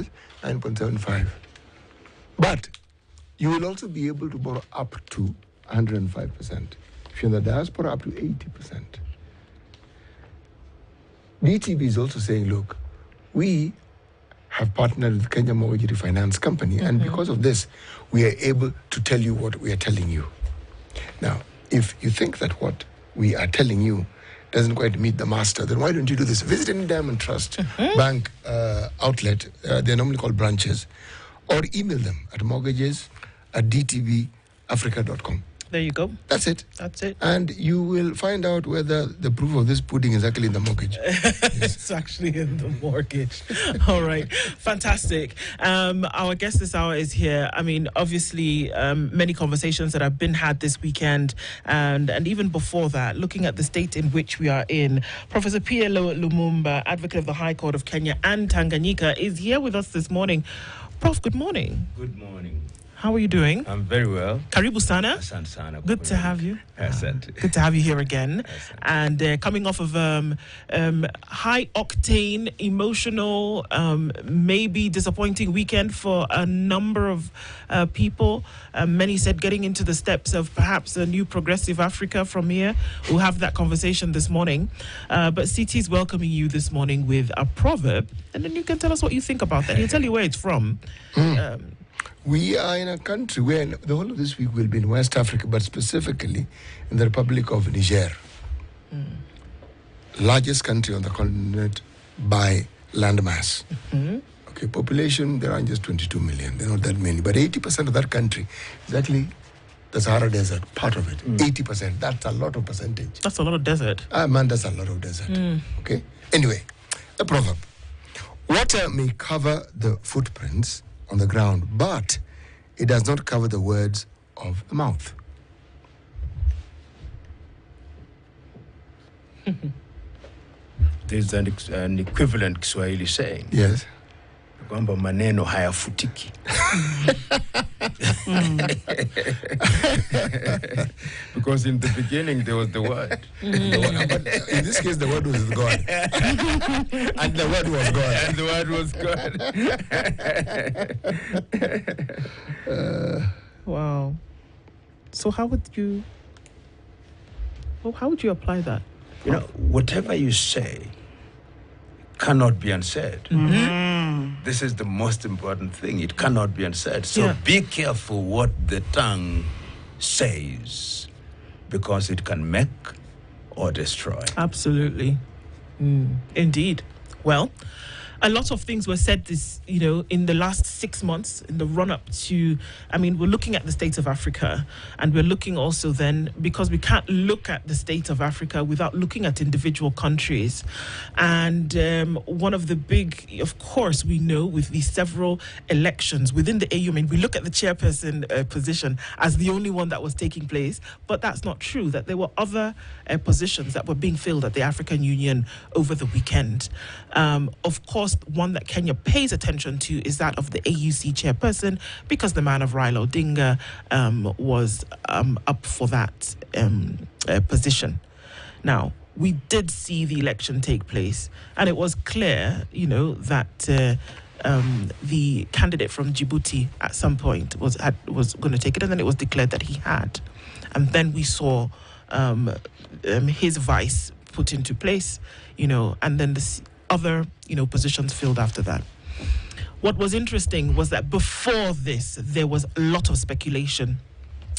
9.75. But you will also be able to borrow up to 105%. If you're in the diaspora, up to 80%. DTB is also saying, look, we have partnered with Kenya Mortgage Refinance Company, and because of this, we are able to tell you what we are telling you. Now, if you think that what we are telling you doesn't quite meet the master, then why don't you do this? Visit any Diamond Trust Bank outlet, they're normally called branches, or email them at mortgages@dtbafrica.com. There you go. That's it. That's it. And you will find out whether the proof of this pudding is actually in the mortgage. It's actually in the mortgage. All right. Fantastic. Our guest this hour is here. I mean, obviously, many conversations that have been had this weekend and even before that, looking at the state in which we are in. Professor PLO Lumumba, advocate of the High Court of Kenya and Tanganyika, is here with us this morning. Prof, good morning. Good morning. How are you doing? I'm very well. Karibu sana. Asante sana. Good to have you. Asante. Good to have you here again. Asante. And coming off of high octane, emotional, maybe disappointing weekend for a number of people. Many said getting into the steps of perhaps a new progressive Africa from here. We'll have that conversation this morning. But CT is welcoming you this morning with a proverb, and then you can tell us what you think about that. He'll tell you where it's from. We are in a country where the whole of this week will be in West Africa, but specifically in the Republic of Niger. Largest country on the continent by landmass. Okay, population, there are just 22 million. They're not that many. But 80% of that country is actually the Sahara Desert, part of it. 80%. That's a lot of percentage. That's a lot of desert. Man, that's a lot of desert. Okay? Anyway, the proverb. Water may cover the footprints on the ground, but it does not cover the words of the mouth. There's an equivalent Kiswahili saying. Yes. Kwamba maneno hayafutiki. Because in the beginning there was the word. But in this case, the word was God. And the word was God. And the word was God. Wow. So how would you apply that? You know, whatever you say cannot be unsaid. This is the most important thing. It cannot be unsaid. So be careful what the tongue says, because it can make or destroy. Absolutely. Indeed. Well, a lot of things were said in the last 6 months, in the run-up to, we're looking at the state of Africa, and we're looking also then, because we can't look at the state of Africa without looking at individual countries. And one of the big, of course, we know with these several elections within the AU, we look at the chairperson position as the only one that was taking place, but that's not true, that there were other positions that were being filled at the African Union over the weekend. Of course, one that Kenya pays attention to is that of the AUC chairperson, because the man of Raila Odinga was up for that position. Now, we did see the election take place, and it was clear, that the candidate from Djibouti at some point was going to take it, and then it was declared that he had. And then we saw his vice put into place, and then the other, positions filled after that. What was interesting was that before this, there was a lot of speculation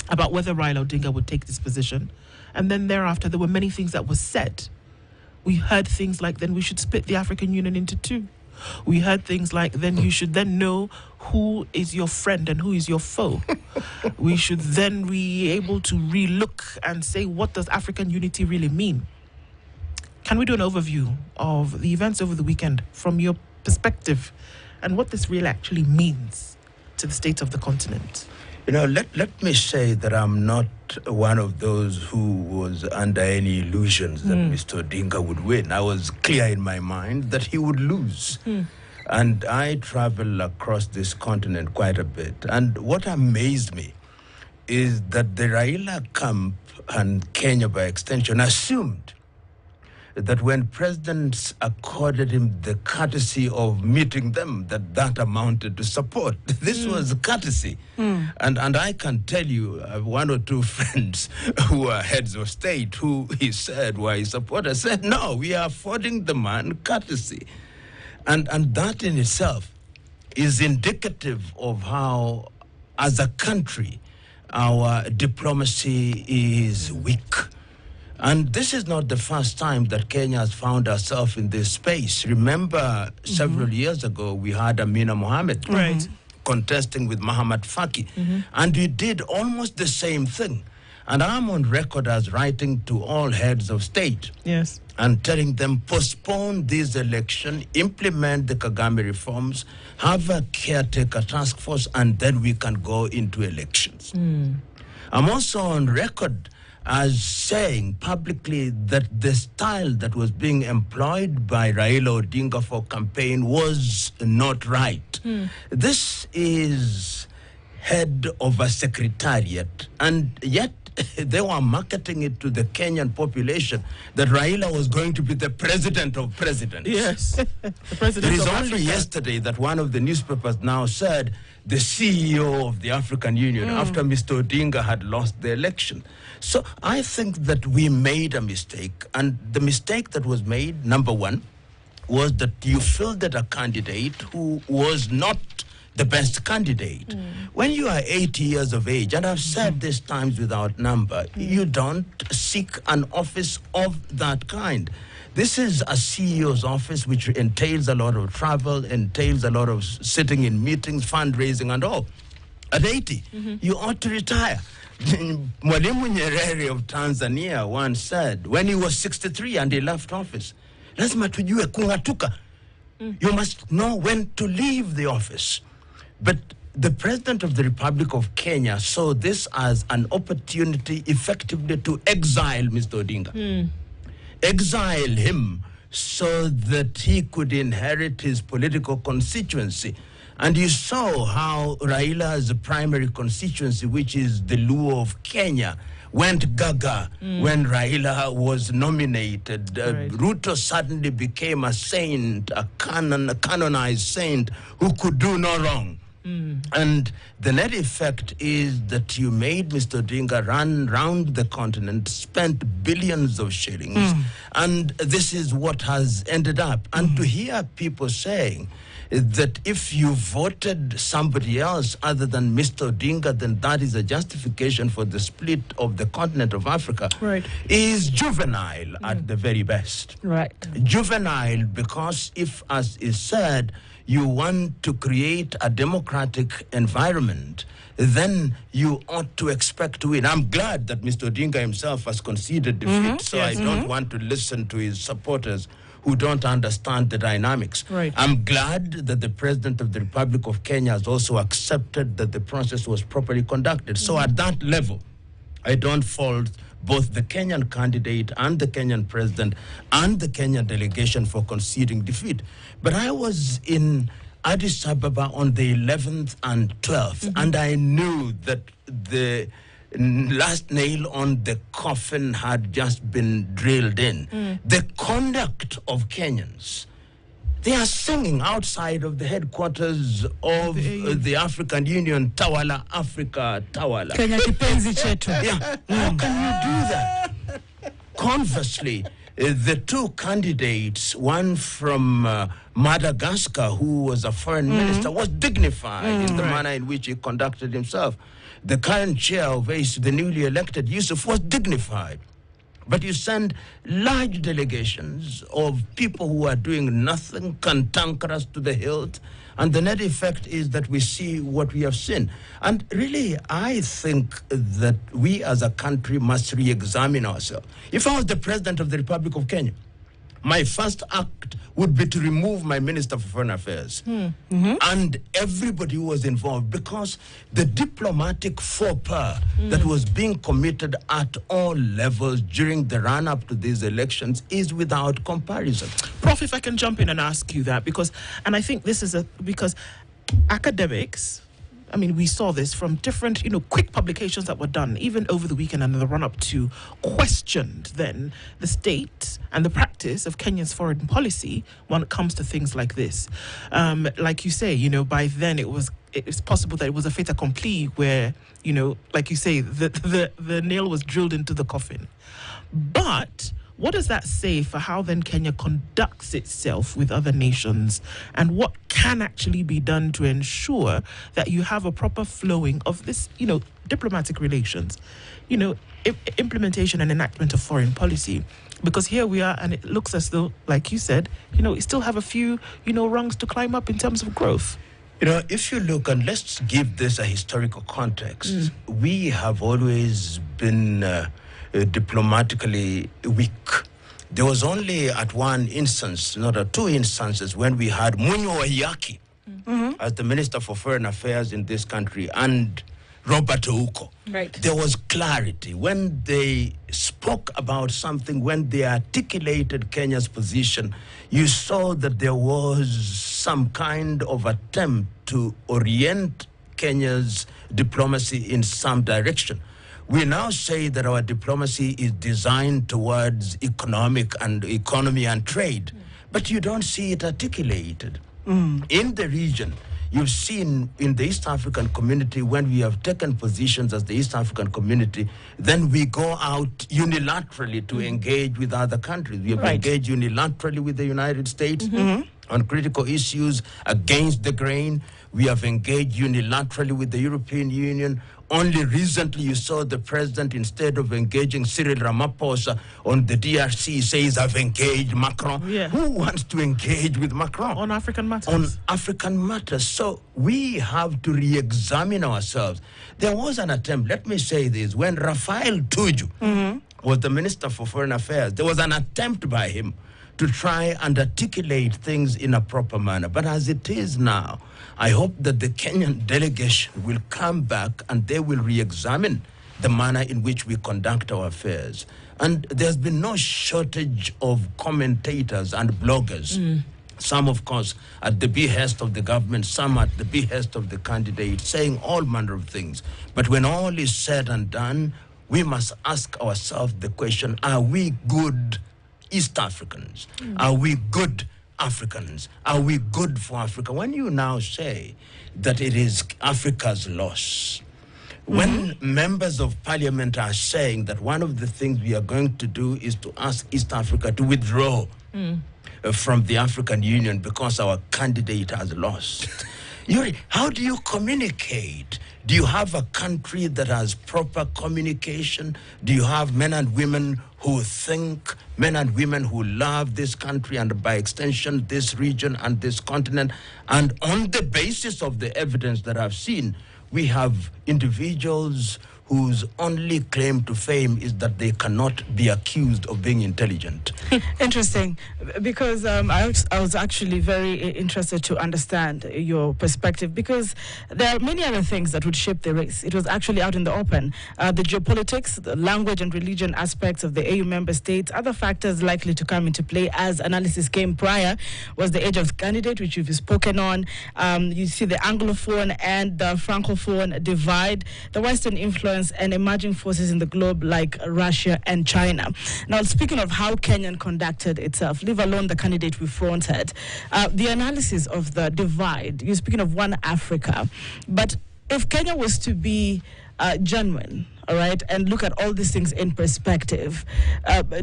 about whether Raila Odinga would take this position. And then thereafter, there were many things that were said. We heard things like, then we should split the African Union into two. We heard things like, then you should then know who is your friend and who is your foe. We should then be able to relook and say, what does African unity really mean? Can we do an overview of the events over the weekend from your perspective and what this really actually means to the state of the continent? Let me say that I'm not one of those who was under any illusions that Mr. Odinga would win. I was clear in my mind that he would lose. And I travel across this continent quite a bit. And what amazed me is that the Raila camp and Kenya by extension assumed that when presidents accorded him the courtesy of meeting them, that amounted to support. This was courtesy. And I can tell you, one or two friends who are heads of state who he said were his supporters said, no, we are affording the man courtesy. And that in itself is indicative of how, as a country, our diplomacy is weak. And this is not the first time that Kenya has found herself in this space. Remember, several years ago, we had Amina Mohammed contesting with Muhammad Faki. And we did almost the same thing. And I'm on record as writing to all heads of state. Yes. And telling them, postpone this election, implement the Kagame reforms, have a caretaker task force, and then we can go into elections. I'm also on record as saying publicly that the style that was being employed by Raila Odinga for campaign was not right. This is head of a secretariat, and yet they were marketing it to the Kenyan population that Raila was going to be the president of presidents. Yes, the president It is of only Africa. yesterday that one of the newspapers now said the CEO of the African Union after Mr. Odinga had lost the election. So I think that we made a mistake. And the mistake that was made, number one, was that you fielded a candidate who was not the best candidate. When you are 80 years of age, and I've said this times without number, you don't seek an office of that kind. This is a CEO's office which entails a lot of travel, entails a lot of sitting in meetings, fundraising and all. At 80, you ought to retire. Mwalimu Nyerere of Tanzania once said, when he was 63 and he left office, lazima tujue kung'atuka. You must know when to leave the office. But the President of the Republic of Kenya saw this as an opportunity effectively to exile Mr. Odinga. Exile him so that he could inherit his political constituency. And you saw how Raila's primary constituency, which is the Luo of Kenya, went gaga when Raila was nominated. Ruto suddenly became a saint, a canonized saint who could do no wrong. And the net effect is that you made Mr. Odinga run round the continent, spent billions of shillings, and this is what has ended up. And to hear people saying that if you voted somebody else other than Mr. Odinga, then that is a justification for the split of the continent of Africa, is juvenile at the very best. Juvenile because if, as is said, you want to create a democratic environment, then you ought to expect to win. I'm glad that Mr. Odinga himself has conceded defeat, so I don't want to listen to his supporters who don't understand the dynamics. I'm glad that the President of the Republic of Kenya has also accepted that the process was properly conducted. So at that level, I don't fault both the Kenyan candidate and the Kenyan president and the Kenyan delegation for conceding defeat. But I was in Addis Ababa on the 11th and 12th, and I knew that the last nail on the coffin had just been drilled in. The conduct of Kenyans, they are singing outside of the headquarters of the African Union, Tawala Africa, Tawala. Kenya kipenzi chetu. How can you do that? Conversely, the two candidates, one from Madagascar, who was a foreign minister, was dignified in the manner in which he conducted himself. The current chair of ACE, the newly elected Yusuf, was dignified. But you send large delegations of people who are doing nothing, cantankerous to the hilt, and the net effect is that we see what we have seen. And really, I think that we as a country must re-examine ourselves. If I was the President of the Republic of Kenya, my first act would be to remove my Minister for Foreign Affairs and everybody who was involved, because the diplomatic faux pas that was being committed at all levels during the run-up to these elections is without comparison. Prof, if I can jump in and ask you that, because I think this is because academics, I mean, we saw this from different, quick publications that were done, even over the weekend and in the run-up to, questioned then the state and the practice of Kenya's foreign policy when it comes to things like this. Like you say, by then it's possible that it was a fait accompli where, like you say, the nail was drilled into the coffin. But what does that say for how then Kenya conducts itself with other nations, and what can actually be done to ensure that you have a proper flowing of this, diplomatic relations, implementation and enactment of foreign policy? Because here we are, and it looks as though, like you said, we still have a few, rungs to climb up in terms of growth. If you look, and let's give this a historical context, we have always been diplomatically weak. There was only at one instance, not at two instances, when we had Munyo Waiyaki as the Minister for Foreign Affairs in this country and Robert Ouko. Right. There was clarity. When they spoke about something, when they articulated Kenya's position, you saw that there was some kind of attempt to orient Kenya's diplomacy in some direction. We now say that our diplomacy is designed towards economy and trade, but you don't see it articulated. In the region, you've seen in the East African community, when we have taken positions as the East African community, then we go out unilaterally to engage with other countries. We have engaged unilaterally with the United States on critical issues against the grain. We have engaged unilaterally with the European Union. Only recently you saw the president, instead of engaging Cyril Ramaphosa on the DRC, says, I've engaged Macron. Yeah. Who wants to engage with Macron? On African matters. On African matters. So we have to re-examine ourselves. There was an attempt, let me say this, when Raphael Tuju was the Minister for Foreign Affairs, there was an attempt by him to try and articulate things in a proper manner. But as it is now, I hope that the Kenyan delegation will come back and they will re-examine the manner in which we conduct our affairs. And there's been no shortage of commentators and bloggers. Some, of course, at the behest of the government, some at the behest of the candidate, saying all manner of things. But when all is said and done, we must ask ourselves the question, are we good East Africans? Are we good Africans? Are we good for Africa? When you now say that it is Africa's loss, when members of parliament are saying that one of the things we are going to do is to ask East Africa to withdraw from the African Union because our candidate has lost, how do you communicate? Do you have a country that has proper communication? Do you have men and women who think, men and women who love this country and by extension this region and this continent? And on the basis of the evidence that I've seen, we have individuals whose only claim to fame is that they cannot be accused of being intelligent. Interesting, because I was actually very interested to understand your perspective, because there are many other things that would shape the race. It was actually out in the open. The geopolitics, the language and religion aspects of the AU member states, other factors likely to come into play as analysis came prior was the age of the candidate, which you've spoken on. You see the Anglophone and the Francophone divide, the Western influence and emerging forces in the globe like Russia and China. Now, speaking of how Kenyan conducted itself, leave alone the candidate we fronted, the analysis of the divide, you're speaking of one Africa, but if Kenya was to be genuine, all right, and look at all these things in perspective,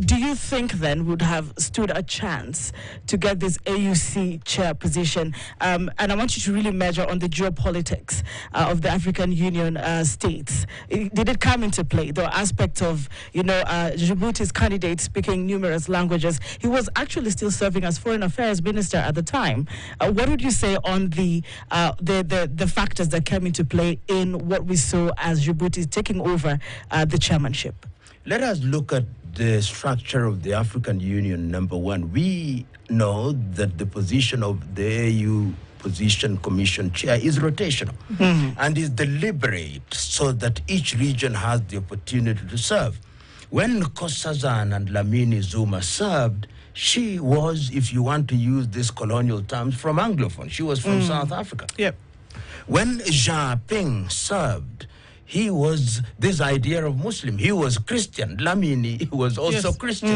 do you think then would have stood a chance to get this AUC chair position? And I want you to really measure on the geopolitics of the African Union states. Did it come into play? The aspect of, Djibouti's candidate speaking numerous languages. He was actually still serving as foreign affairs minister at the time. What would you say on the factors that came into play in what we saw as Djibouti taking over the chairmanship? Let us look at the structure of the African Union. Number one, we know that the position of the AU position commission chair is rotational and is deliberate so that each region has the opportunity to serve. When Nkosazana and Lamini Zuma served, she was, if you want to use these colonial terms, from Anglophone. She was from South Africa. Yep. When Xiaoping served, he was this idea of Muslim. He was Christian. Lamini was also Christian.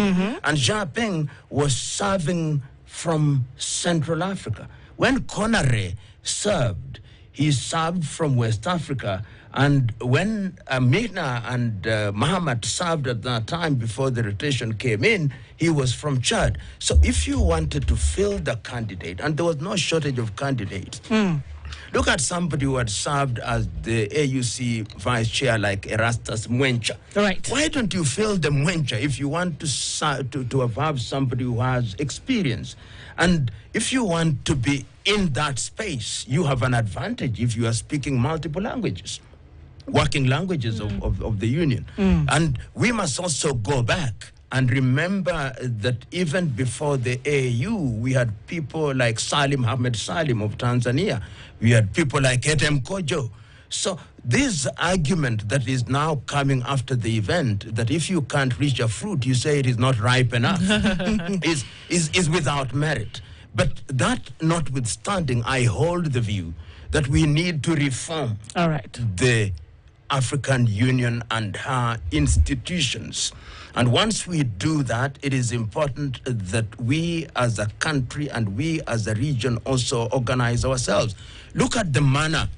And Xiaoping was serving from Central Africa. When Conare served, he served from West Africa. And when Amina and Muhammad served at that time before the rotation came in, he was from Chad. So if you wanted to fill the candidate, and there was no shortage of candidates, look at somebody who had served as the AUC vice chair like Erastus Mwencha. Right. Why don't you fill the Mwencha if you want to have somebody who has experience? And if you want to be in that space, you have an advantage if you are speaking multiple languages, working languages of the union. And we must also go back and remember that even before the AU, we had people like Salim Ahmed Salim of Tanzania. We had people like Etem Kojo. So this argument that is now coming after the event, that if you can't reach a fruit, you say it is not ripe enough, is without merit. But that notwithstanding, I hold the view that we need to reform the African Union and her institutions. And once we do that, it is important that we as a country and we as a region also organize ourselves. Look at the manner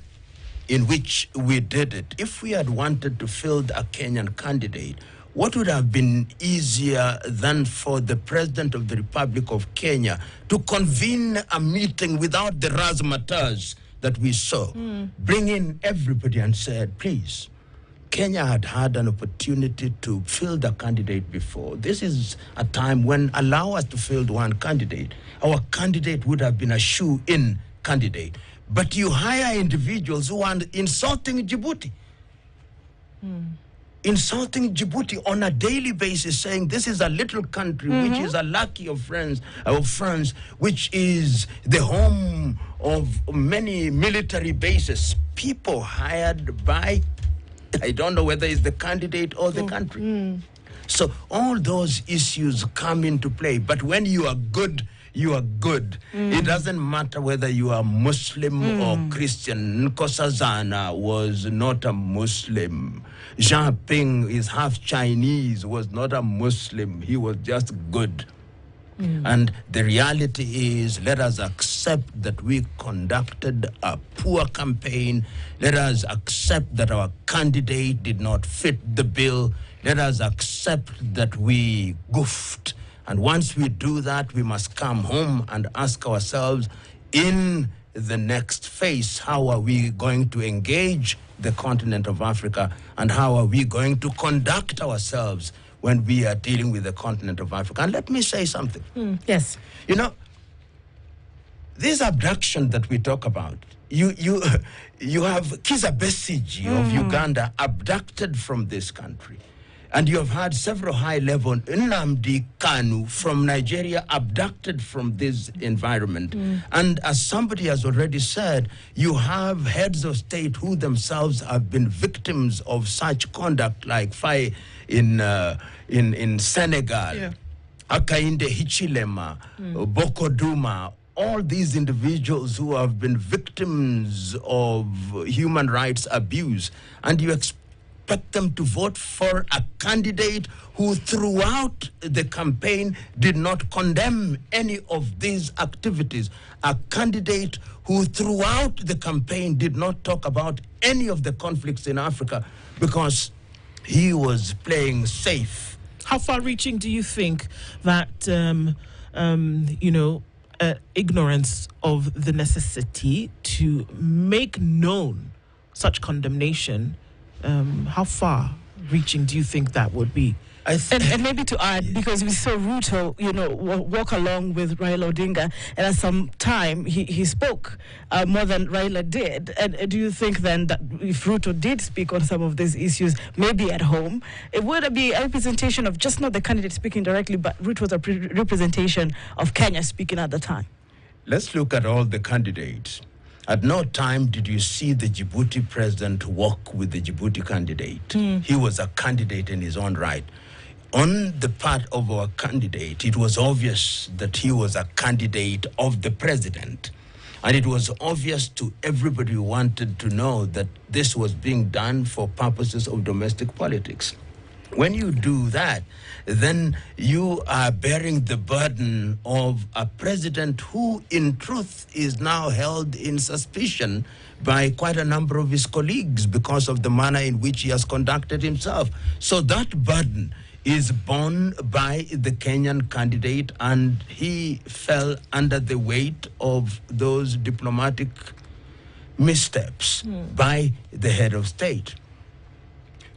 in which we did it. If we had wanted to field a Kenyan candidate, what would have been easier than for the President of the Republic of Kenya to convene a meeting without the razzmatazz that we saw, bring in everybody and said, please, Kenya had an opportunity to field a candidate before. This is a time when allow us to field one candidate. Our candidate would have been a shoe-in candidate. But you hire individuals who are insulting Djibouti. Insulting Djibouti on a daily basis, saying this is a little country which is a lucky of France, which is the home of many military bases. People hired by, I don't know whether it's the candidate or the country. So all those issues come into play. But when you are good, you are good. It doesn't matter whether you are Muslim or Christian. Nkosazana was not a Muslim. Jean Ping is half Chinese, was not a Muslim. He was just good. And the reality is, let us accept that we conducted a poor campaign. Let us accept that our candidate did not fit the bill. Let us accept that we goofed. And once we do that, we must come home and ask ourselves, in the next phase, how are we going to engage the continent of Africa, and how are we going to conduct ourselves when we are dealing with the continent of Africa? And let me say something. Yes. You know, this abduction that we talk about, you have Kizza Besigye of Uganda abducted from this country. And you have had several high-level Nnamdi Kanu from Nigeria abducted from this environment. And as somebody has already said, you have heads of state who themselves have been victims of such conduct, like Faye in Senegal, Hakainde Hichilema, Boko Duma, all these individuals who have been victims of human rights abuse. And you expect them to vote for a candidate who throughout the campaign did not condemn any of these activities, a candidate who throughout the campaign did not talk about any of the conflicts in Africa because he was playing safe. How far-reaching do you think that, ignorance of the necessity to make known such condemnation, how far-reaching do you think that would be? And maybe to add, because we saw Ruto, walk along with Raila Odinga, and at some time he spoke more than Raila did. And do you think then that if Ruto did speak on some of these issues, maybe at home, it would be a representation of just not the candidate speaking directly, but Ruto was a representation of Kenya speaking at the time? Let's look at all the candidates. At no time did you see the Djibouti president walk with the Djibouti candidate. He was a candidate in his own right. On the part of our candidate, it was obvious that he was a candidate of the president. And it was obvious to everybody who wanted to know that this was being done for purposes of domestic politics. When you do that, then you are bearing the burden of a president who, in truth, is now held in suspicion by quite a number of his colleagues because of the manner in which he has conducted himself. So that burden is borne by the Kenyan candidate, and he fell under the weight of those diplomatic missteps by the head of state.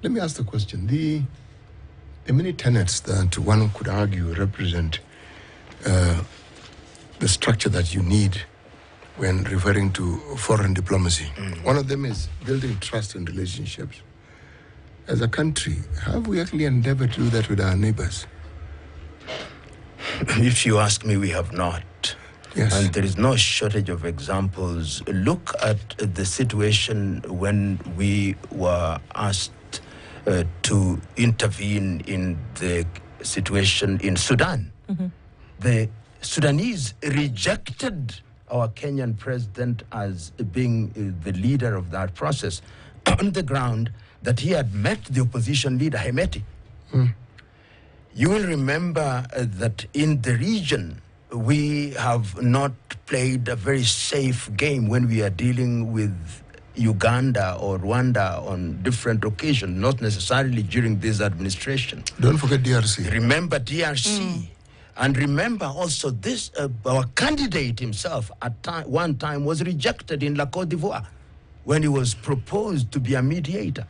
Let me ask the question. The many tenets that one could argue represent the structure that you need when referring to foreign diplomacy. One of them is building trust in relationships. As a country, have we actually endeavored to do that with our neighbors? If you ask me, we have not. Yes. And there is no shortage of examples. Look at the situation when we were asked to intervene in the situation in Sudan. The Sudanese rejected our Kenyan president as being the leader of that process on the ground that he had met the opposition leader, Hemeti. You will remember that in the region, we have not played a very safe game when we are dealing with Uganda or Rwanda on different occasions, not necessarily during this administration. Don't forget DRC. Remember DRC. And remember also this, our candidate himself at one time was rejected in La Côte d'Ivoire when he was proposed to be a mediator.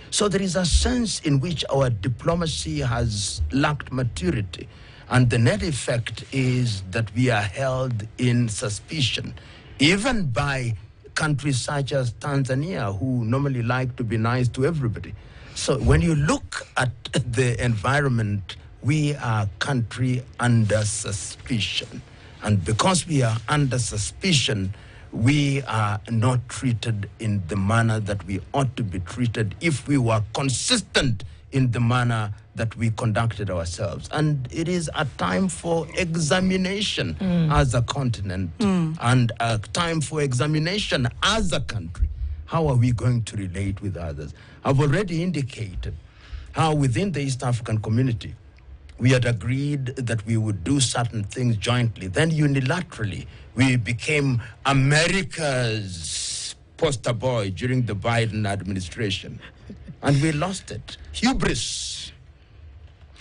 So there is a sense in which our diplomacy has lacked maturity. And the net effect is that we are held in suspicion, even by countries such as Tanzania, who normally like to be nice to everybody. So when you look at the environment, we are a country under suspicion. And because we are under suspicion, we are not treated in the manner that we ought to be treated if we were consistent in the manner that we conducted ourselves. And it is a time for examination as a continent and a time for examination as a country. How are we going to relate with others? I've already indicated how within the East African community, we had agreed that we would do certain things jointly. Then unilaterally, we became America's poster boy during the Biden administration. And we lost it. Hubris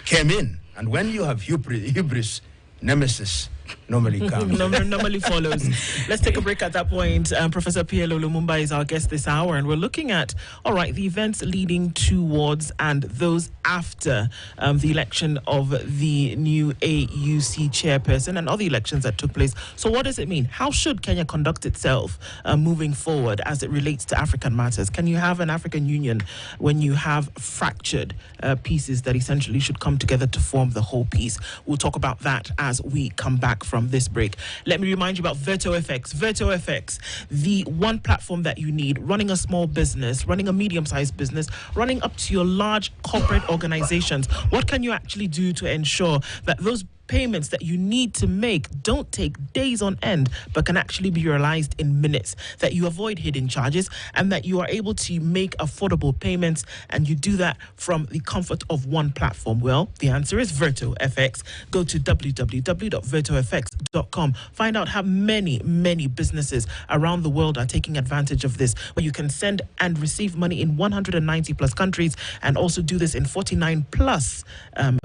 came in. And when you have hubris, nemesis normally comes. Normally follows. Let's take a break at that point. Professor PLO Lumumba is our guest this hour, and we're looking at, all right, the events leading towards and those after the election of the new AUC chairperson and other elections that took place. So what does it mean? How should Kenya conduct itself moving forward as it relates to African matters? Can you have an African Union when you have fractured pieces that essentially should come together to form the whole piece? We'll talk about that as we come back from this break. Let me remind you about VirtuFX. VirtuFX, the one platform that you need, running a small business, running a medium-sized business, running up to your large corporate organizations. What can you actually do to ensure that those payments that you need to make don't take days on end, but can actually be realized in minutes, that you avoid hidden charges, and that you are able to make affordable payments, and you do that from the comfort of one platform? Well, the answer is VirtuFX. Go to www.virtufx.com. Find out how many businesses around the world are taking advantage of this, where you can send and receive money in 190 plus countries and also do this in 49 plus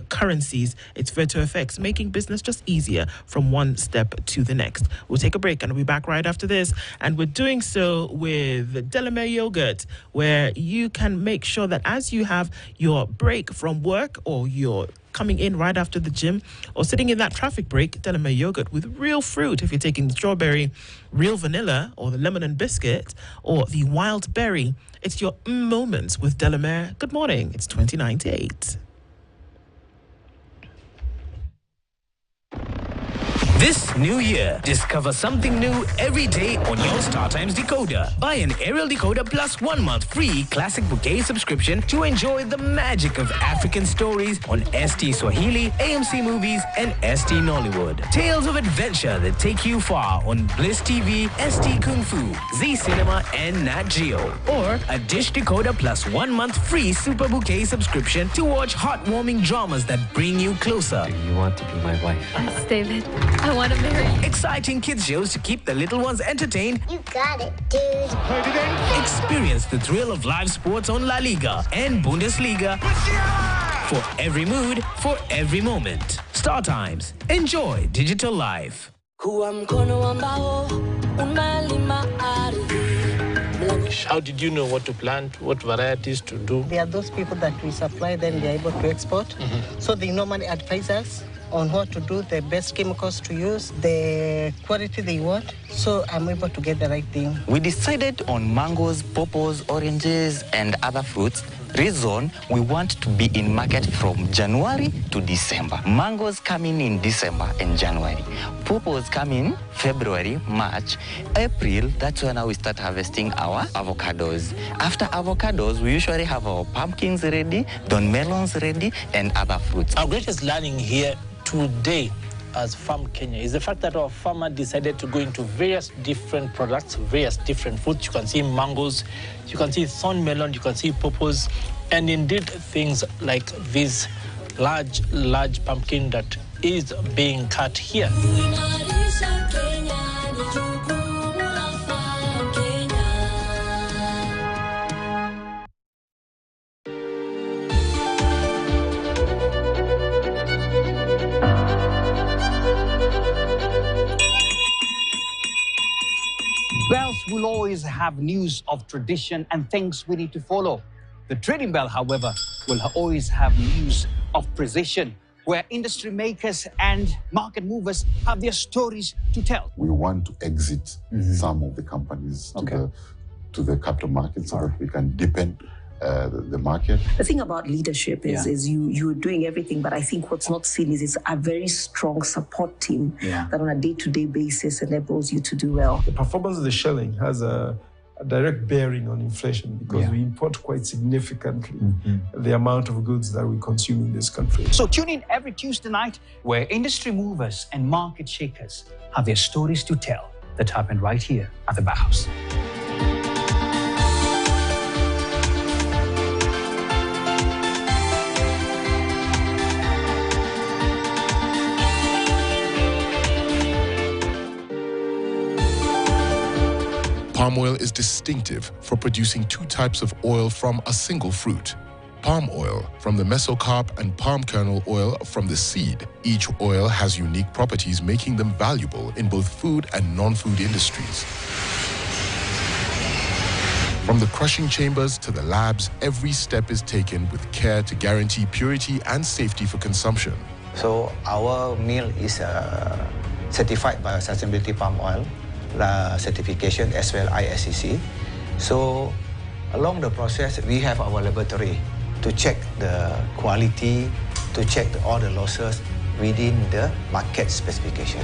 currencies. It's VirtuFX, making business just easier from one step to the next. We'll take a break and we'll be back right after this. And we're doing so with Delamere Yogurt, where you can make sure that as you have your break from work, or you're coming in right after the gym, or sitting in that traffic break, Delamere Yogurt with real fruit, if you're taking the strawberry, real vanilla, or the lemon and biscuit, or the wild berry. It's your moments with Delamere. Good morning. It's 29 to 8. This new year, discover something new every day on your StarTimes decoder. Buy an aerial decoder plus 1 month free classic bouquet subscription to enjoy the magic of African stories on ST Swahili, AMC Movies, and ST Nollywood. Tales of adventure that take you far on Bliss TV, ST Kung Fu, Z Cinema, and Nat Geo. Or a dish decoder plus 1 month free super bouquet subscription to watch heartwarming dramas that bring you closer. Do you want to be my wife? Yes, David. I want to marry you. Exciting kids shows to keep the little ones entertained. You got it, dude. Experience the thrill of live sports on La Liga and Bundesliga. For every mood, for every moment. StarTimes. Enjoy digital life. How did you know what to plant, what varieties to do? There are those people that we supply, then they're able to export. So they normally advise us on what to do, the best chemicals to use, the quality they want. So I'm able to get the right thing. We decided on mangoes, pawpaws, oranges, and other fruits. Reason, we want to be in market from January to December. Mangoes come in December and January. Pawpaws come in February, March, April. That's when we start harvesting our avocados. After avocados, we usually have our pumpkins ready, then melons ready, and other fruits. Our greatest learning here today as Farm Kenya is the fact that our farmer decided to go into various different products, various different fruits. You can see mangoes, you can see thorn melon, you can see pawpaws, and indeed things like this large pumpkin that is being cut here. Bells will always have news of tradition and things we need to follow. The trading bell, however, will always have news of precision, where industry makers and market movers have their stories to tell. We want to exit some of the companies to the capital market so that we can deepen the market. The thing about leadership is you're doing everything, but I think what's not seen is a very strong support team that on a day-to-day basis enables you to do well. The performance of the shilling has a direct bearing on inflation because we import quite significantly the amount of goods that we consume in this country. So tune in every Tuesday night where industry movers and market shakers have their stories to tell that happen right here at the Bauhaus. Palm oil is distinctive for producing two types of oil from a single fruit. Palm oil from the mesocarp and palm kernel oil from the seed. Each oil has unique properties making them valuable in both food and non-food industries. From the crushing chambers to the labs, every step is taken with care to guarantee purity and safety for consumption. So our meal is certified by Sustainability Palm Oil certification as well ISCC. So along the process, we have our laboratory to check the quality, to check all the losses within the market specification.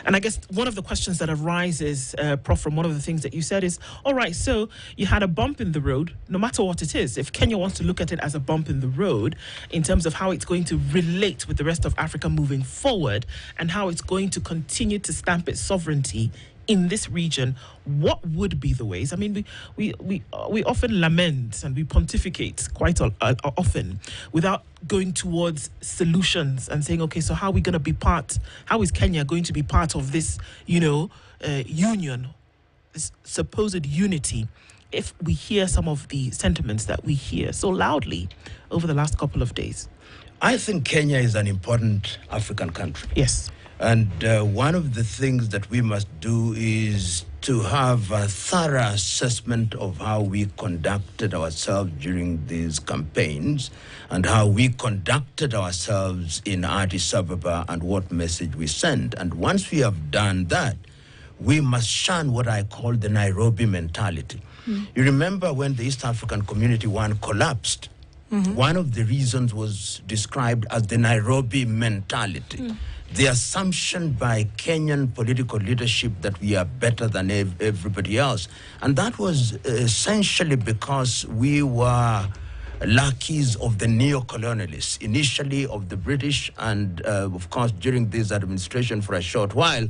And I guess one of the questions that arises, Prof, from one of the things that you said is, all right, so you had a bump in the road, no matter what it is. If Kenya wants to look at it as a bump in the road in terms of how it's going to relate with the rest of Africa moving forward and how it's going to continue to stamp its sovereignty in this region, what would be the ways? I mean, we often lament and we pontificate quite often without going towards solutions and saying, okay, so how are we going to be part? How is Kenya going to be part of this, union, this supposed unity? If we hear some of the sentiments that we hear so loudly over the last couple of days. I think Kenya is an important African country. Yes. And one of the things that we must do is to have a thorough assessment of how we conducted ourselves during these campaigns and how we conducted ourselves in Addis Ababa and what message we sent. And once we have done that, we must shun what I call the Nairobi mentality. You remember when the East African Community One collapsed, one of the reasons was described as the Nairobi mentality. The assumption by Kenyan political leadership that we are better than everybody else. And that was essentially because we were lackeys of the neo-colonialists, initially of the British, and of course during this administration for a short while,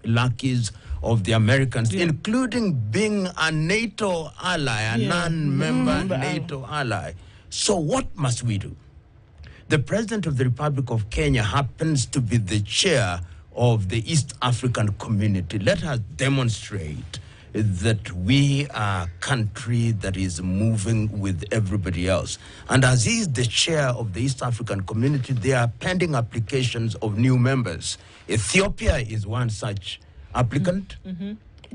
lackeys of the Americans, including being a NATO ally, a non-member NATO ally. So what must we do? The President of the Republic of Kenya happens to be the chair of the East African Community. Let us demonstrate that we are a country that is moving with everybody else. And as he is the chair of the East African Community, there are pending applications of new members. Ethiopia is one such applicant.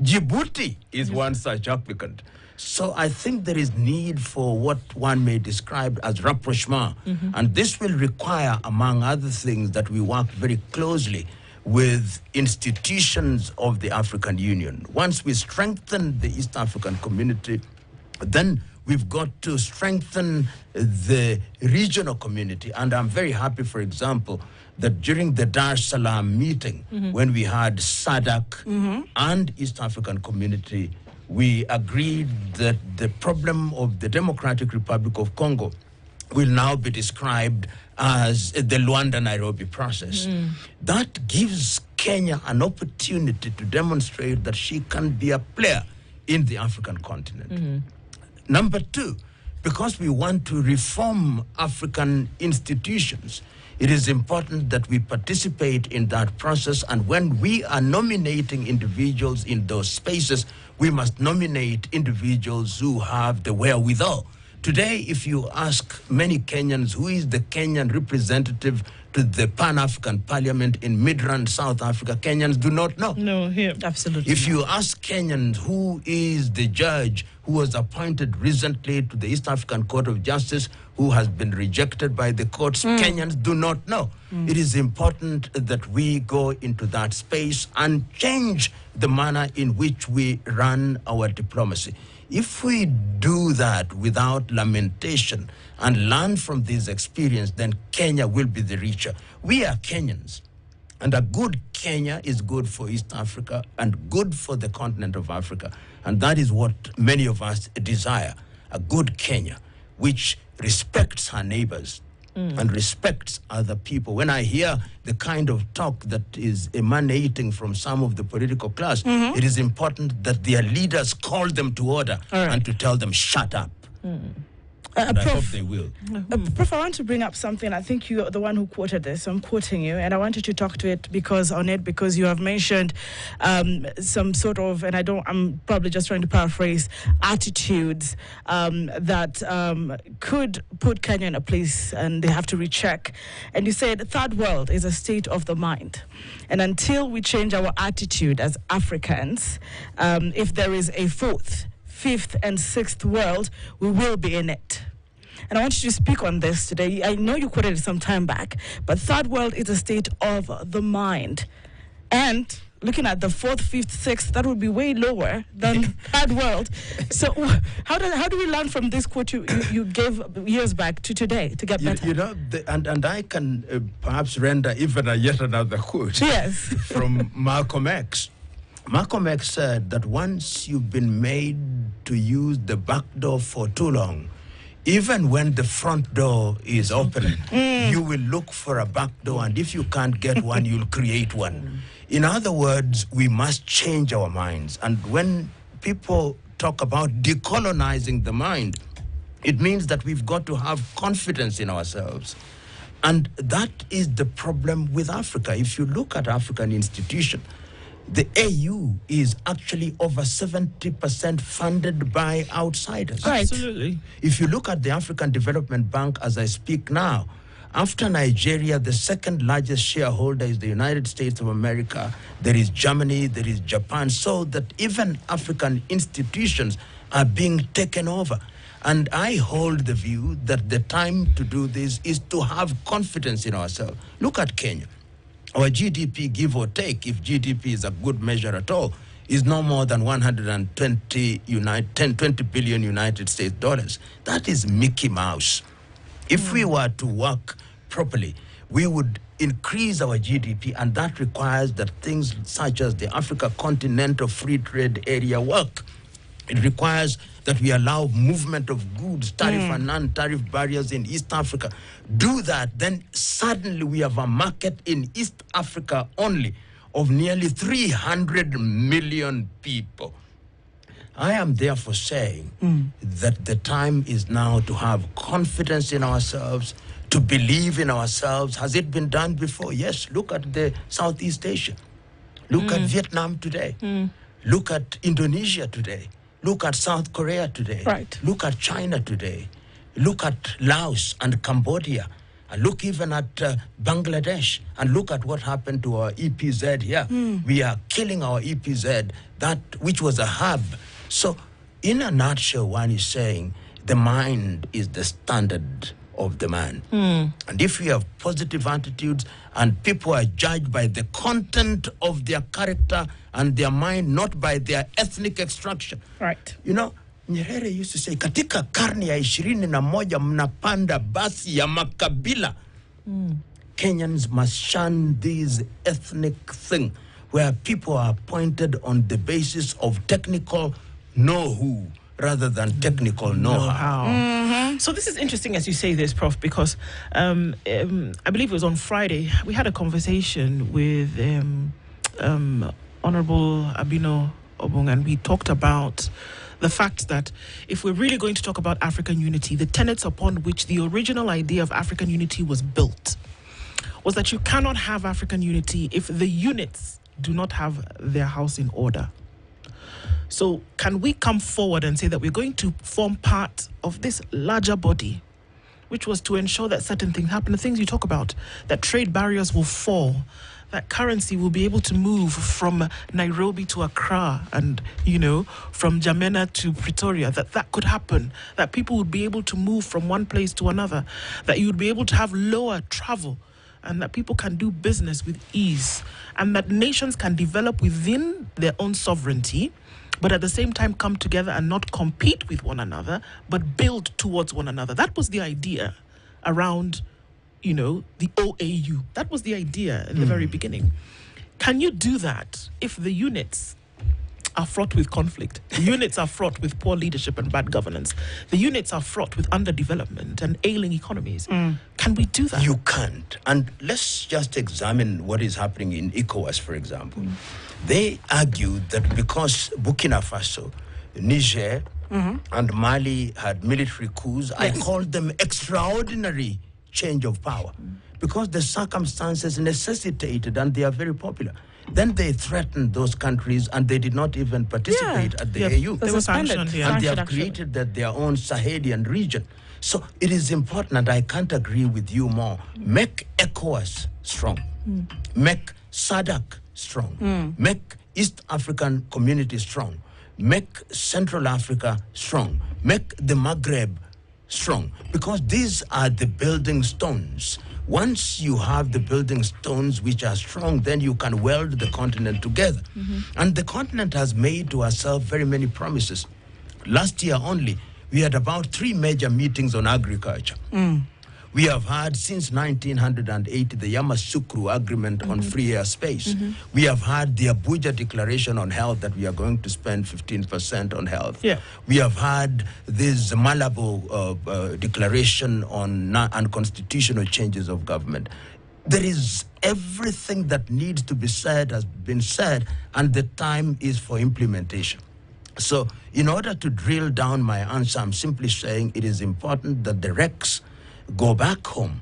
Djibouti is one such applicant. So I think there is need for what one may describe as rapprochement. And this will require, among other things, that we work very closely with institutions of the African Union. Once we strengthen the East African Community, then we've got to strengthen the regional community. And I'm very happy, for example, that during the Dar es Salaam meeting, when we had SADC and East African Community, we agreed that the problem of the Democratic Republic of Congo will now be described as the Luanda-Nairobi process. That gives Kenya an opportunity to demonstrate that she can be a player in the African continent. Number two, because we want to reform African institutions, it is important that we participate in that process, and when we are nominating individuals in those spaces, we must nominate individuals who have the wherewithal. Today, if you ask many Kenyans who is the Kenyan representative to the Pan-African Parliament in Midrand, South Africa, Kenyans do not know. No, here. Absolutely. If you ask Kenyans who is the judge who was appointed recently to the East African Court of Justice, who has been rejected by the courts, Kenyans do not know. It is important that we go into that space and change the manner in which we run our diplomacy. If we do that without lamentation and learn from this experience, then Kenya will be the richer. We are Kenyans, and a good Kenya is good for East Africa and good for the continent of Africa. And that is what many of us desire, a good Kenya, which respects her neighbors and respects other people. When I hear the kind of talk that is emanating from some of the political class, it is important that their leaders call them to order and to tell them, shut up. And I hope they will. Prof, I want to bring up something. I think you're the one who quoted this. I'm quoting you, and I wanted to talk to it because you have mentioned some sort of, and I'm probably just trying to paraphrase, attitudes that could put Kenya in a place and they have to recheck. And you said third world is a state of the mind. And until we change our attitude as Africans, if there is a fourth, fifth and sixth world, we will be in it. And I want you to speak on this today. I know you quoted it some time back, but third world is a state of the mind. And looking at the fourth, fifth, sixth, that would be way lower than third world. So how do we learn from this quote you gave years back to today to get better? You know, and I can perhaps render even yet another quote. Yes. From Malcolm X. Malcolm X said that once you've been made to use the back door for too long, even when the front door is open, you will look for a back door, and if you can't get one, you'll create one. In other words, we must change our minds. And when people talk about decolonizing the mind, it means that we've got to have confidence in ourselves. And that is the problem with Africa. If you look at African institutions, the AU is actually over 70% funded by outsiders. Right. Absolutely. If you look at the African Development Bank as I speak now, after Nigeria, the second largest shareholder is the United States of America. There is Germany, there is Japan, so that even African institutions are being taken over. And I hold the view that the time to do this is to have confidence in ourselves. Look at Kenya. Our GDP, give or take, if GDP is a good measure at all, is no more than 120 billion United States dollars. That is Mickey Mouse. If we were to work properly, we would increase our GDP, and that requires that things such as the Africa Continental Free Trade Area work. It requires that we allow movement of goods, tariff and non-tariff barriers in East Africa. Do that, then suddenly we have a market in East Africa only of nearly 300 million people. I am therefore saying that the time is now to have confidence in ourselves, to believe in ourselves. Has it been done before? Yes. Look at the Southeast Asia. Look at Vietnam today. Look at Indonesia today. Look at South Korea today. Right. Look at China today. Look at Laos and Cambodia. And look even at Bangladesh. And look at what happened to our EPZ here. We are killing our EPZ, that which was a hub. So, in a nutshell, one is saying the mind is the standard of the man. And if we have positive attitudes and people are judged by the content of their character and their mind, not by their ethnic extraction. Right. You know, Nyerere used to say, katika karne ya 21 mnapanda basi ya makabila. Kenyans must shun this ethnic thing where people are appointed on the basis of technical know-who rather than technical know-how. So this is interesting as you say this, Prof, because I believe it was on Friday, we had a conversation with Honorable Abino Obung, and we talked about the fact that if we're really going to talk about African unity, the tenets upon which the original idea of African unity was built was that you cannot have African unity if the units do not have their house in order. So can we come forward and say that we're going to form part of this larger body, which was to ensure that certain things happen, the things you talk about, that trade barriers will fall, that currency will be able to move from Nairobi to Accra and, you know, from Jamena to Pretoria, that could happen, that people would be able to move from one place to another, that you would be able to have lower travel, and that people can do business with ease, and that nations can develop within their own sovereignty, but at the same time come together and not compete with one another, but build towards one another. That was the idea around, you know, the OAU. That was the idea in the very beginning. Can you do that if the units are fraught with conflict? The units are fraught with poor leadership and bad governance. The units are fraught with underdevelopment and ailing economies. Can we do that? You can't. And let's just examine what is happening in ECOWAS, for example. They argue that because Burkina Faso, Niger, and Mali had military coups, I called them extraordinary change of power because the circumstances necessitated, and they are very popular. Then they threatened those countries and they did not even participate at the AU. They were sanctioned, and they have created their own Sahelian region. So it is important, and I can't agree with you more. Make ECOWAS strong. Make SADC strong. Make East African community strong. Make Central Africa strong. Make the Maghreb strong. Because these are the building stones. Once you have the building stones which are strong, then you can weld the continent together. And the continent has made to herself very many promises. Last year only, we had about 3 major meetings on agriculture. We have had, since 1980, the Yamoussoukro Agreement on free air space. We have had the Abuja Declaration on health that we are going to spend 15% on health. We have had this Malabo Declaration on unconstitutional changes of government. There is everything that needs to be said has been said, and the time is for implementation. So in order to drill down my answer, I'm simply saying it is important that the RECs go back home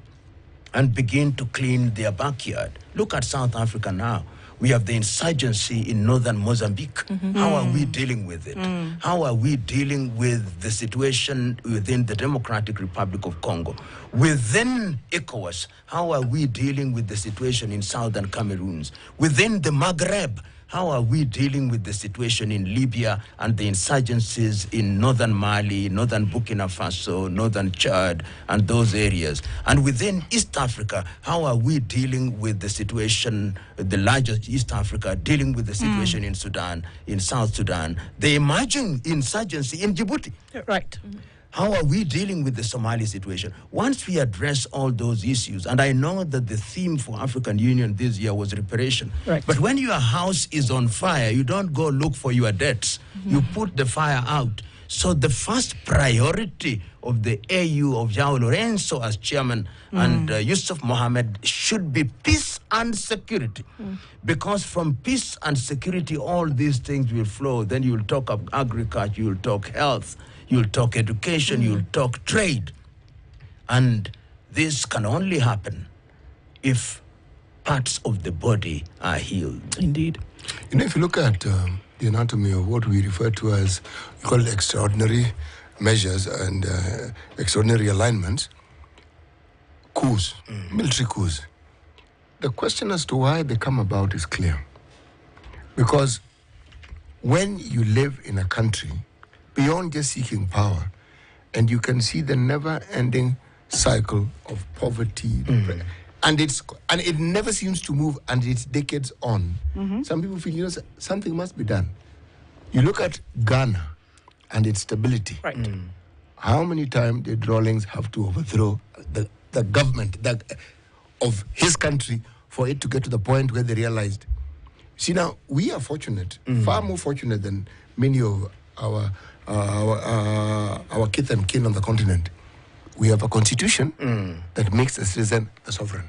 and begin to clean their backyard. Look at South Africa now. We have the insurgency in northern Mozambique. How are we dealing with it? How are we dealing with the situation within the Democratic Republic of Congo? Within ECOWAS, how are we dealing with the situation in southern Cameroon? Within the Maghreb, How are we dealing with the situation in Libya and the insurgencies in northern Mali, northern Burkina Faso, northern Chad, and those areas? And within East Africa, how are we dealing with the situation, the largest East Africa, dealing with the situation in Sudan, in South Sudan, the emerging insurgency in Djibouti? Right. How are we dealing with the Somali situation? Once we address all those issues, and I know that the theme for African Union this year was reparation, right. But when your house is on fire, you don't go look for your debts. You put the fire out. So the first priority of the AU of João Lourenço as chairman and Yusuf Mohammed should be peace and security. Because from peace and security, all these things will flow. Then you will talk of agriculture, you will talk health, you'll talk education, you'll talk trade. And this can only happen if parts of the body are healed. Indeed. You know, if you look at the anatomy of what we refer to as, we call it extraordinary measures and extraordinary alignments, coups, military coups. The question as to why they come about is clear. Because when you live in a country, beyond just seeking power, and you can see the never-ending cycle of poverty, and it never seems to move, and it's decades on. Some people feel, you know, something must be done. You look at Ghana and its stability. Right. How many times did Rawlings have to overthrow the government of his country for it to get to the point where they realized? See, now we are fortunate, far more fortunate than many of our kith and kin on the continent. We have a constitution that makes a citizen a sovereign.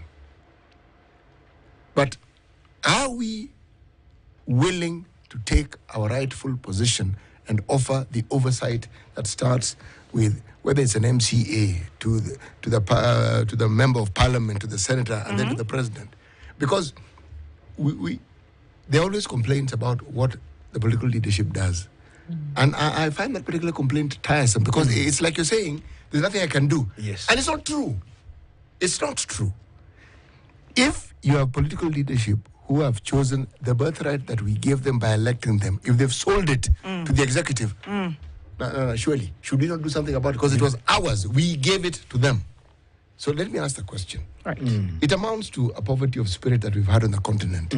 But are we willing to take our rightful position and offer the oversight that starts with whether it's an MCA to the member of parliament, to the senator, and then to the president? Because there are always complaints about what the political leadership does. And I find that particular complaint tiresome because it's like you're saying, there's nothing I can do. Yes. And it's not true. It's not true. If you have political leadership who have chosen the birthright that we gave them by electing them, if they've sold it to the executive, no, surely, should we not do something about it? Because it was ours. We gave it to them. So let me ask the question. Right. It amounts to a poverty of spirit that we've had on the continent.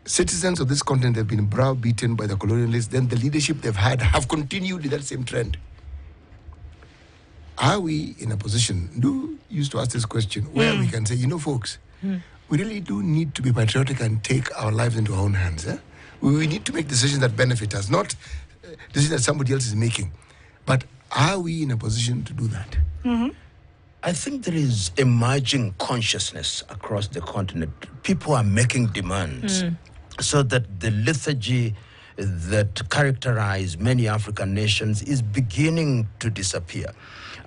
Citizens of this continent have been browbeaten by the colonialists, then the leadership they've had have continued in that same trend. Are we in a position, used to ask this question, where we can say, you know, folks, we really do need to be patriotic and take our lives into our own hands. We need to make decisions that benefit us, not decisions that somebody else is making. But are we in a position to do that? I think there is emerging consciousness across the continent. People are making demands so that the lethargy that characterize many African nations is beginning to disappear.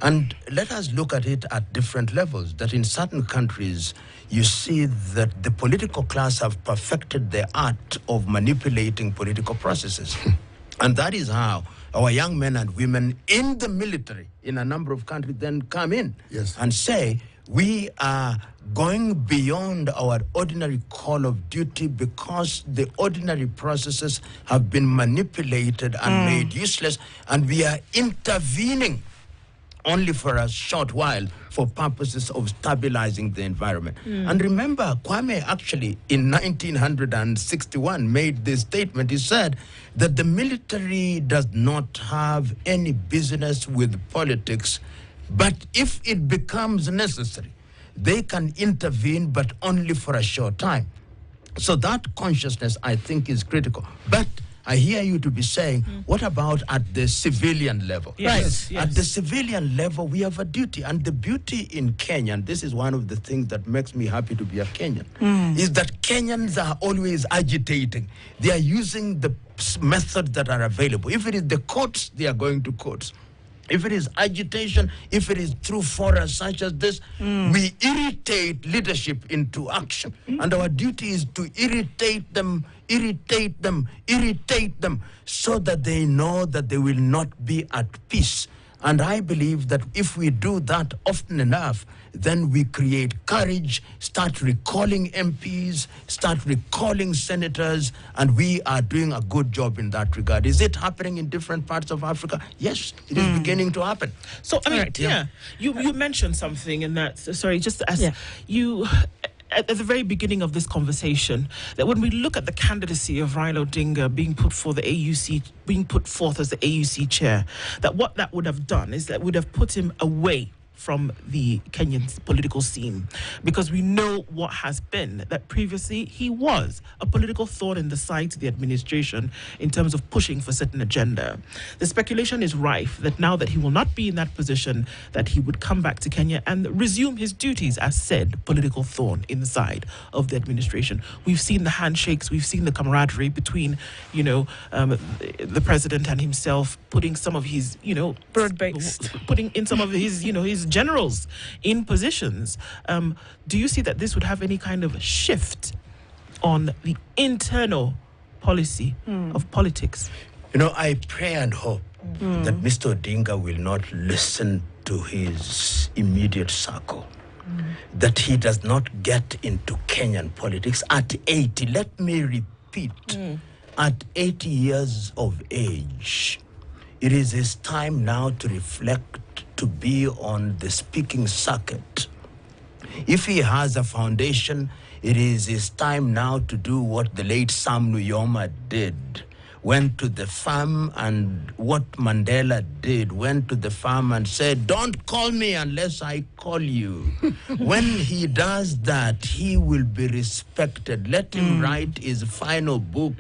And let us look at it at different levels, that in certain countries, you see that the political class have perfected the art of manipulating political processes. And that is how our young men and women in the military in a number of countries then come in and say, we are going beyond our ordinary call of duty because the ordinary processes have been manipulated and made useless, and we are intervening only for a short while for purposes of stabilizing the environment. And remember, Kwame actually in 1961 made this statement. He said that the military does not have any business with politics, but if it becomes necessary, they can intervene, but only for a short time. So that consciousness, I think, is critical. But I hear you to be saying, what about at the civilian level? Yes. At the civilian level, we have a duty. And the beauty in Kenya, and this is one of the things that makes me happy to be a Kenyan, is that Kenyans are always agitating. They are using the methods that are available. If it is the courts, they are going to courts. If it is agitation, if it is through forums such as this, we irritate leadership into action. And our duty is to irritate them, so that they know that they will not be at peace And I believe that if we do that often enough, then we create courage, start recalling MPs, start recalling senators, and we are doing a good job in that regard. Is it happening in different parts of Africa? Yes, it is beginning to happen. So, I mean, you mentioned something in that, sorry, just as you... At the very beginning of this conversation, that when we look at the candidacy of Raila Odinga being put forth as the AUC chair, that what that would have done is that would have put him away from the Kenyan political scene, because we know what has been, that previously he was a political thorn in the side to the administration in terms of pushing for certain agenda. The speculation is rife that now that he will not be in that position, that he would come back to Kenya and resume his duties as said political thorn in the side of the administration. We've seen the handshakes, we've seen the camaraderie between, the president and himself, putting some of his, putting in some of his, his generals in positions. Do you see that this would have any kind of shift on the internal policy of politics? I pray and hope that Mr. Odinga will not listen to his immediate circle, that he does not get into Kenyan politics at 80. Let me repeat, at 80 years of age, it is his time now to reflect, to be on the speaking circuit. If he has a foundation, it is his time now to do what the late Sam Nujoma did. Went to the farm, and what Mandela did, went to the farm and said, "Don't call me unless I call you." When he does that, he will be respected. Let him write his final book.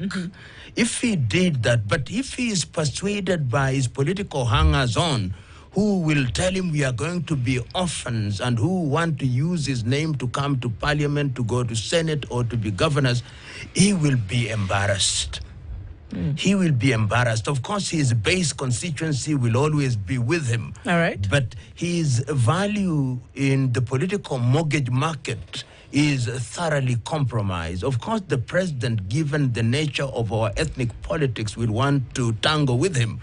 If he did that, but if he is persuaded by his political hangers-on, who will tell him we are going to be orphans and who want to use his name to come to parliament, to go to Senate or to be governors, he will be embarrassed. He will be embarrassed. Of course, his base constituency will always be with him. All right. But his value in the political mortgage market is thoroughly compromised. Of course, the president, given the nature of our ethnic politics, will want to tangle with him.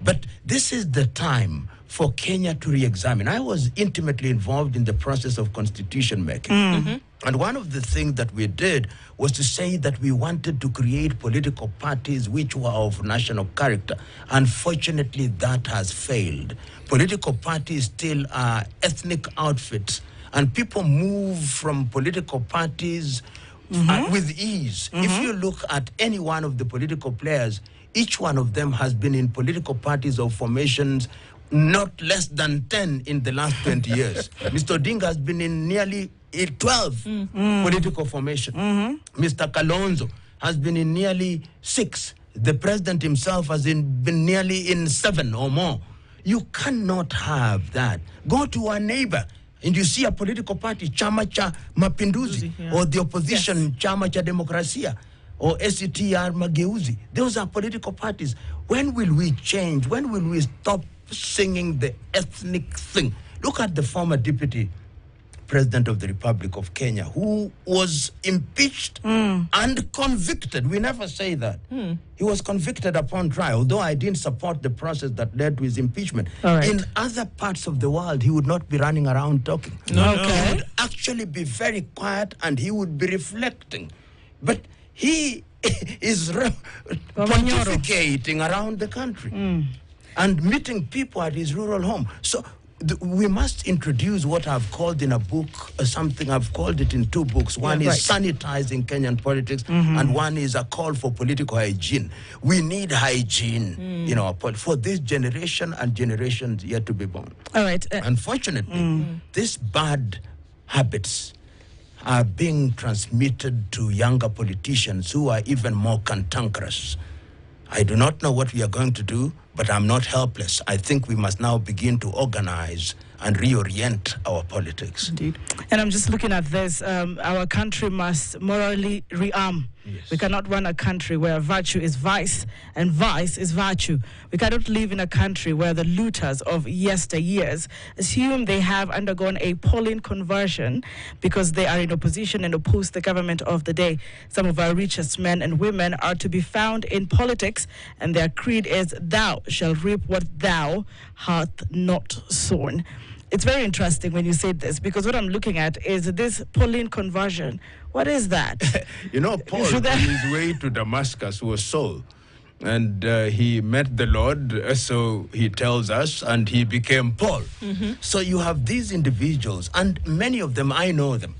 But this is the time for Kenya to re-examine. I was intimately involved in the process of constitution making. And one of the things that we did was to say that we wanted to create political parties which were of national character. Unfortunately, that has failed. Political parties still are ethnic outfits, and people move from political parties with ease. If you look at any one of the political players, each one of them has been in political parties or formations not less than 10 in the last 20 years. Mr. Odinga has been in nearly 12 political formations. Mr. Kalonzo has been in nearly 6. The president himself has been nearly in 7 or more. You cannot have that. Go to our neighbor and you see a political party, Chama Cha Mapinduzi, or the opposition, Chama Cha Demokrasia, or SCTR Mageuzi. Those are political parties. When will we change? When will we stop singing the ethnic thing? Look at the former deputy president of the Republic of Kenya, who was impeached and convicted. We never say that. He was convicted upon trial, although I didn't support the process that led to his impeachment. In other parts of the world, he would not be running around talking. He would actually be very quiet and he would be reflecting. But he is pontificating around the country and meeting people at his rural home. So we must introduce what I've called in a book, something I've called it in 2 books. One is sanitizing Kenyan politics, and one is a call for political hygiene. We need hygiene, for this generation and generations yet to be born. All right. Unfortunately, these bad habits are being transmitted to younger politicians who are even more cantankerous. I do not know what we are going to do, but I'm not helpless. I think we must now begin to organize and reorient our politics. Indeed. And I'm just looking at this. Our country must morally rearm. Yes. We cannot run a country where virtue is vice and vice is virtue. We cannot live in a country where the looters of yesteryears assume they have undergone a Pauline conversion because they are in opposition and oppose the government of the day. Some of our richest men and women are to be found in politics, and their creed is, "Thou shalt reap what thou hast not sown." It's very interesting when you said this, because what I'm looking at is this Pauline conversion. What is that? You know, Paul, on his way to Damascus, was Saul. And he met the Lord, so he tells us, and he became Paul. So you have these individuals, and many of them, I know them.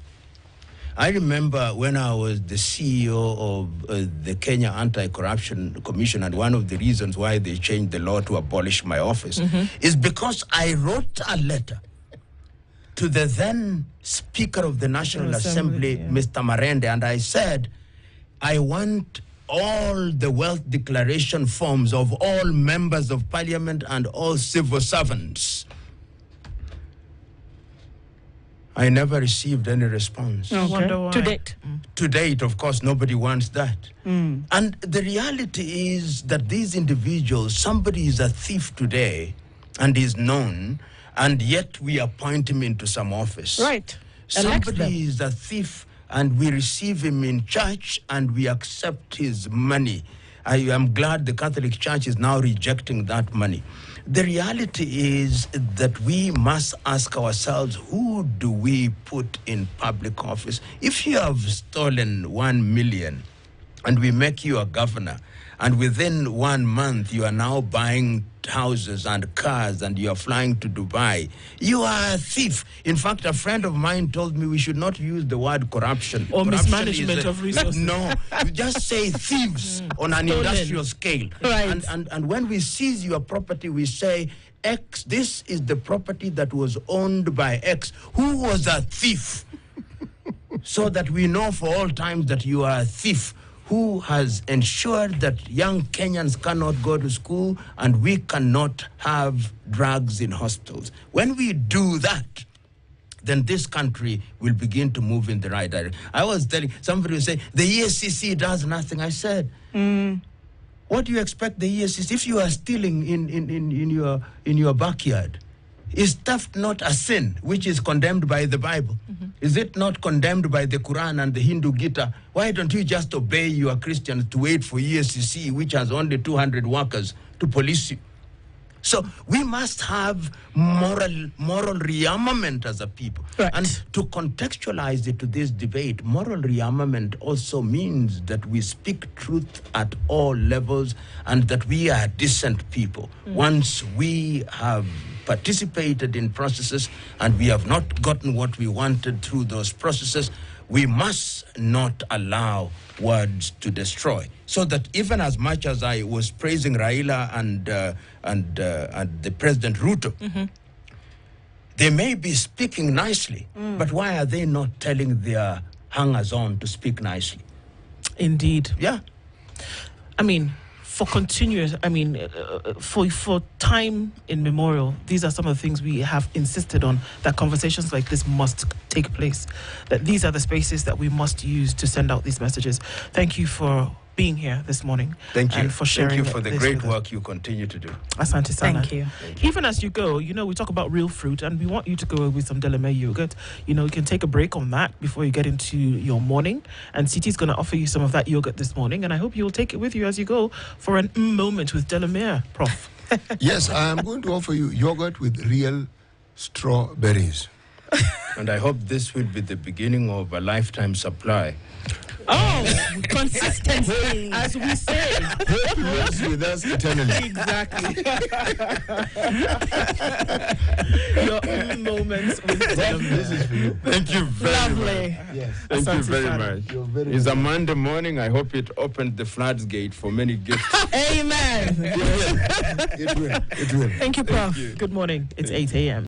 I remember when I was the CEO of the Kenya Anti-Corruption Commission, and one of the reasons why they changed the law to abolish my office is because I wrote a letter to the then Speaker of the National Assembly, Mr. Marende, and I said, I want all the wealth declaration forms of all members of parliament and all civil servants. I never received any response. Okay. To date. To date, of course, nobody wants that. And the reality is that these individuals, somebody is a thief today and is known, and yet we appoint him into some office. Right. Somebody is a thief and we receive him in church and we accept his money. I am glad the Catholic Church is now rejecting that money. The reality is that we must ask ourselves, who do we put in public office? If you have stolen 1 million and we make you a governor, and within 1 month you are now buying houses and cars and you are flying to Dubai, you are a thief. In fact, a friend of mine told me we should not use the word corruption. Or Corruption mismanagement of resources. No, you just say thieves on an industrial scale. Right. And when we seize your property, we say, X, this is the property that was owned by X, who was a thief. So that we know for all time that you are a thief who has ensured that young Kenyans cannot go to school and we cannot have drugs in hospitals. When we do that, then this country will begin to move in the right direction. I was telling somebody was saying the ESCC does nothing. I said, what do you expect the ESCC if you are stealing in your backyard? Is theft not a sin which is condemned by the Bible? Is it not condemned by the Quran and the Hindu Gita? Why don't you just obey your Christians to wait for ESCC, which has only 200 workers, to police you? So we must have moral rearmament as a people. Right. And to contextualize it to this debate, moral rearmament also means that we speak truth at all levels and that we are decent people. Once we have participated in processes and we have not gotten what we wanted through those processes, we must not allow words to destroy. So that even as much as I was praising Raila and the President Ruto, they may be speaking nicely, but why are they not telling their hangers-on to speak nicely? Indeed. Yeah. I mean, for continuous, for time immemorial, these are some of the things we have insisted on, that conversations like this must take place, that these are the spaces that we must use to send out these messages. Thank you for being here this morning. Thank you. And for sharing. Thank you for the this great with us. work you continue to do. Asante sana. Thank you. Even as you go, we talk about real fruit, and we want you to go with some Delamere yogurt. You can take a break on that before you get into your morning. And Siti's going to offer you some of that yogurt this morning, and I hope you'll take it with you as you go for an moment with Delamere, Prof. Yes, I am going to offer you yogurt with real strawberries. And I hope this will be the beginning of a lifetime supply. Oh, consistency, as we say. Hope lives with us eternally. Exactly. Your moments with This is for you. Thank you very Lovely. much. Yes. Thank you Asante very sana. much. You're very It's a Monday morning. I hope it opened the floodgate for many gifts. Amen. It will. Thank you, Prof. Good morning. It's 8 a.m.